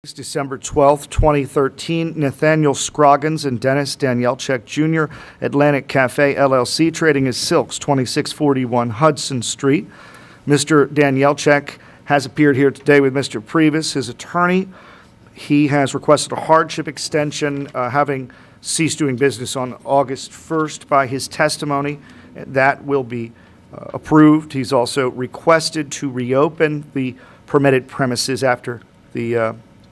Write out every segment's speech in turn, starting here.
It's December 12th, 2013. Nathaniel Scroggins and Dennis Danielchek Jr., Atlantic Cafe, LLC, trading as Silks, 2641 Hudson Street. Mr. Danielchek has appeared here today with Mr. Previs, his attorney. He has requested a hardship extension, having ceased doing business on August 1st by his testimony. That will be approved. He's also requested to reopen the permitted premises after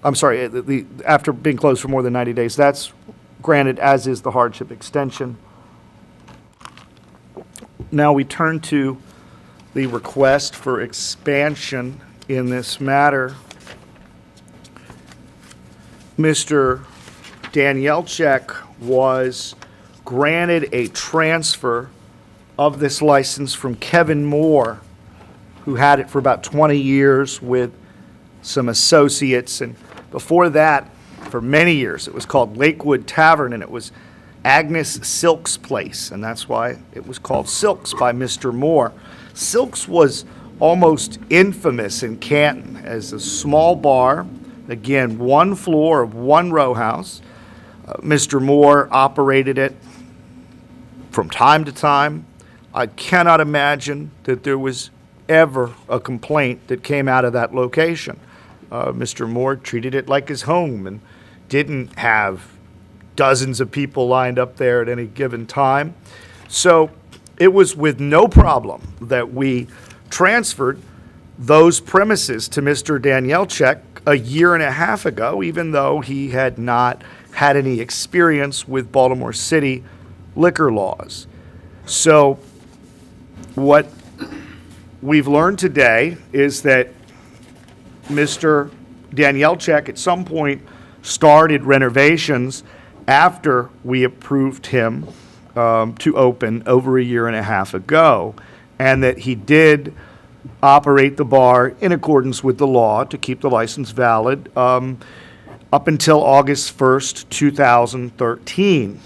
after being closed for more than 90 days. That's granted, as is the hardship extension. Now we turn to the request for expansion in this matter. Mr. Danielchek was granted a transfer of this license from Kevin Moore, who had it for about 20 years with some associates, and before that, for many years, it was called Lakewood Tavern, and it was Agnes Silk's place, and that's why it was called Silk's by Mr. Moore. Silk's was almost infamous in Canton as a small bar, again, one floor of one row house. Mr. Moore operated it from time to time. I cannot imagine that there was ever a complaint that came out of that location. Mr. Moore treated it like his home and didn't have dozens of people lined up there at any given time. So it was with no problem that we transferred those premises to Mr. Danielchek a year and a half ago, even though he had not had any experience with Baltimore City liquor laws. So what we've learned today is that Mr. Danielchek at some point started renovations after we approved him to open over a year and a half ago, and that he did operate the bar in accordance with the law to keep the license valid up until August 1st, 2013.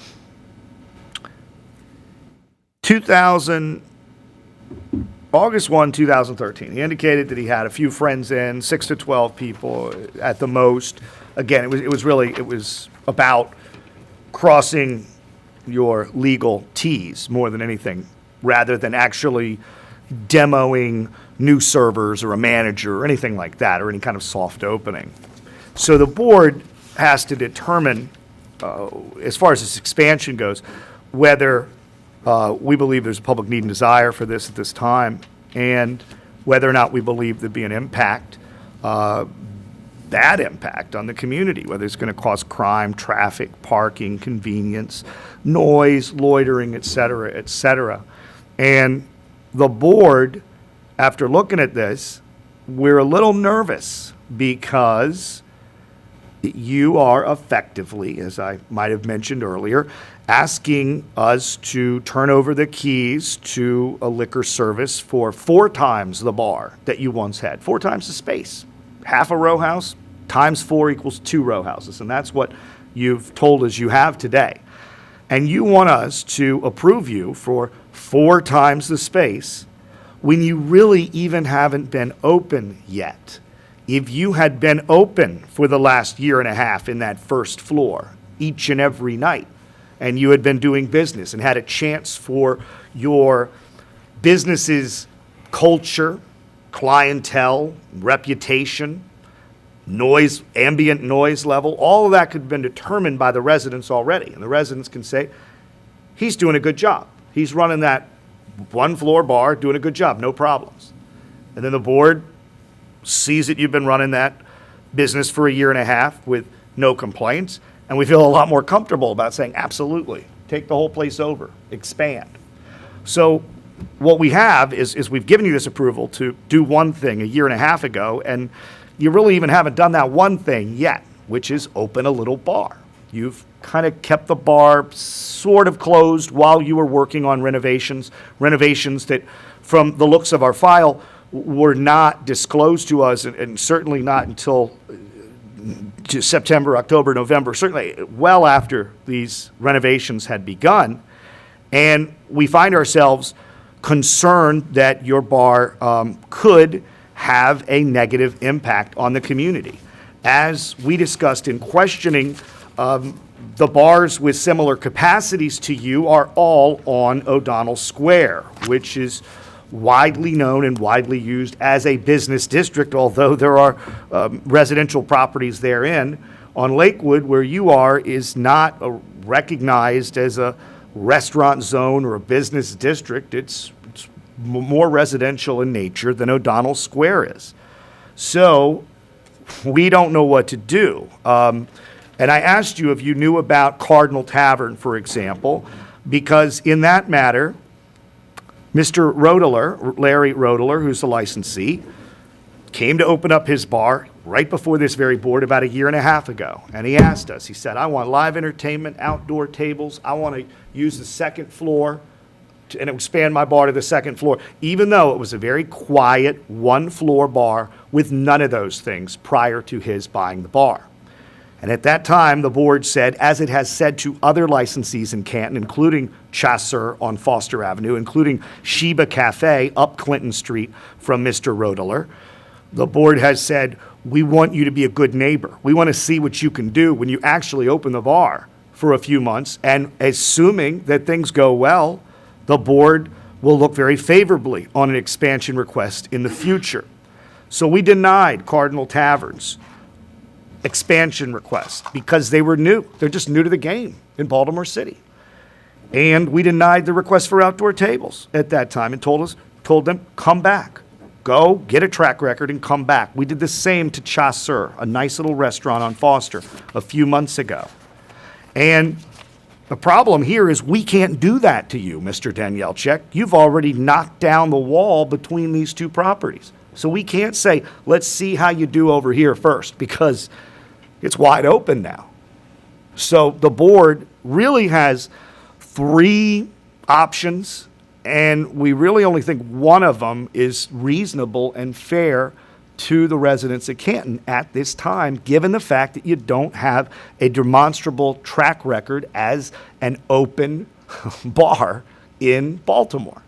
August 1, 2013, he indicated that he had a few friends in, 6 to 12 people at the most. Again, it was about crossing your legal T's more than anything, rather than actually demoing new servers or a manager or anything like that, or any kind of soft opening. So the board has to determine, as far as this expansion goes, whether we believe there's a public need and desire for this at this time, and whether or not we believe there'd be an impact, bad impact on the community, whether it's going to cause crime, traffic, parking, convenience, noise, loitering, et cetera, et cetera. And the board, after looking at this, we're a little nervous because you are effectively, as I might have mentioned earlier, asking us to turn over the keys to a liquor service for 4 times the bar that you once had, 4 times the space. Half a row house times 4 equals 2 row houses, and that's what you've told us you have today. And you want us to approve you for 4 times the space when you really even haven't been open yet. If you had been open for the last year and a half in that first floor, each and every night, and you had been doing business and had a chance for your business's culture, clientele, reputation, noise, ambient noise level, all of that could have been determined by the residents already. And the residents can say, he's doing a good job. He's running that one floor bar, doing a good job, no problems. And then the board sees that you've been running that business for a year and a half with no complaints, and we feel a lot more comfortable about saying, absolutely, take the whole place over, expand. So what we have is we've given you this approval to do one thing a year and a half ago, and you really even haven't done that one thing yet, which is open a little bar. You've kind of kept the bar sort of closed while you were working on renovations that, from the looks of our file, were not disclosed to us, and certainly not until September, October, November, certainly well after these renovations had begun. And we find ourselves concerned that your bar could have a negative impact on the community. as we discussed in questioning, the bars with similar capacities to you are all on O'Donnell Square, which is widely known and widely used as a business district, although there are residential properties therein. On Lakewood, where you are, is not recognized as a restaurant zone or a business district. It's more residential in nature than O'Donnell Square is. So we don't know what to do. And I asked you if you knew about Cardinal Tavern, for example, because in that matter, Mr. Roedler, Larry Roedler, who's the licensee, came to open up his bar right before this very board about a year and a half ago. And he asked us, he said, I want live entertainment, outdoor tables. I want to use the second floor and expand my bar to the second floor, even though it was a very quiet one-floor bar with none of those things prior to his buying the bar. And at that time, the board said, as it has said to other licensees in Canton, including Chasseur on Foster Avenue, including Sheba Cafe up Clinton Street from Mr. Roedler, the board has said, we want you to be a good neighbor. We want to see what you can do when you actually open the bar for a few months. And assuming that things go well, the board will look very favorably on an expansion request in the future. So we denied Cardinal Tavern's expansion request because they were new. They're just new to the game in Baltimore City. And we denied the request for outdoor tables at that time and told them, come back. Go get a track record and come back. We did the same to Chasseur, a nice little restaurant on Foster, a few months ago. And the problem here is we can't do that to you, Mr. Danielczyk. You've already knocked down the wall between these two properties. So we can't say, let's see how you do over here first, because it's wide open now. So the board really has three options, and we really only think one of them is reasonable and fair to the residents of Canton at this time, given the fact that you don't have a demonstrable track record as an open bar in Baltimore.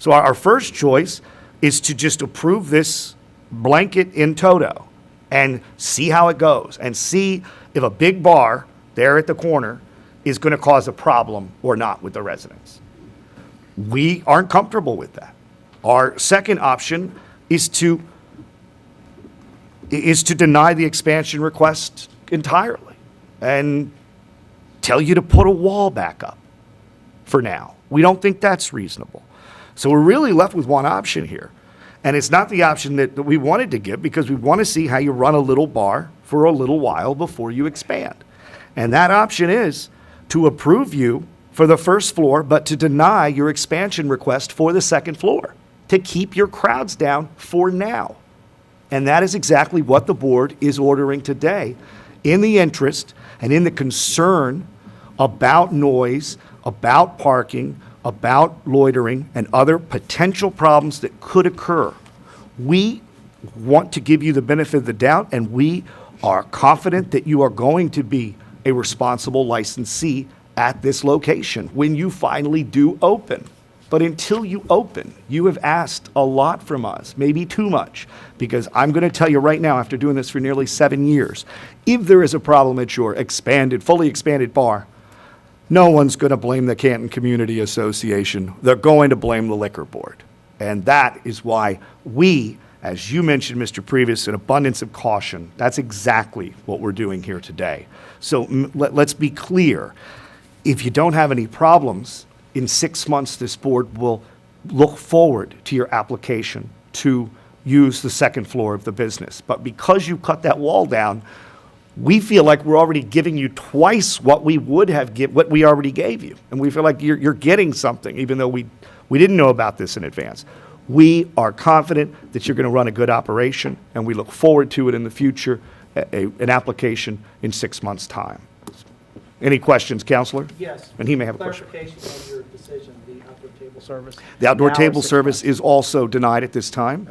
So our first choice is to just approve this blanket in toto and see how it goes and see if a big bar there at the corner is going to cause a problem or not with the residents. We aren't comfortable with that. Our second option is to deny the expansion request entirely and tell you to put a wall back up for now. We don't think that's reasonable. So we're really left with one option here. And it's not the option that we wanted to give, because we want to see how you run a little bar for a little while before you expand. And that option is to approve you for the first floor, but to deny your expansion request for the second floor, to keep your crowds down for now. And that is exactly what the board is ordering today, in the interest and in the concern about noise, about parking, about loitering, and other potential problems that could occur. We want to give you the benefit of the doubt, and we are confident that you are going to be a responsible licensee at this location when you finally do open. But until you open, you have asked a lot from us, maybe too much, because I'm going to tell you right now, after doing this for nearly 7 years, if there is a problem at your fully expanded bar, no one's going to blame the Canton Community Association. They're going to blame the liquor board. And that is why we, as you mentioned, Mr. Previous, an abundance of caution, that's exactly what we're doing here today. So let's be clear. If you don't have any problems, in 6 months, this board will look forward to your application to use the second floor of the business. But because you cut that wall down, we feel like we're already giving you twice what we would have what we already gave you. And we feel like you're getting something, even though we didn't know about this in advance. We are confident that you're going to run a good operation, and we look forward to it in the future, an application in 6 months' time. Any questions, Counselor? Yes. And he may have a question. Clarification of your decision, the outdoor table service. The outdoor Now or table 6 service months? is also denied at this time.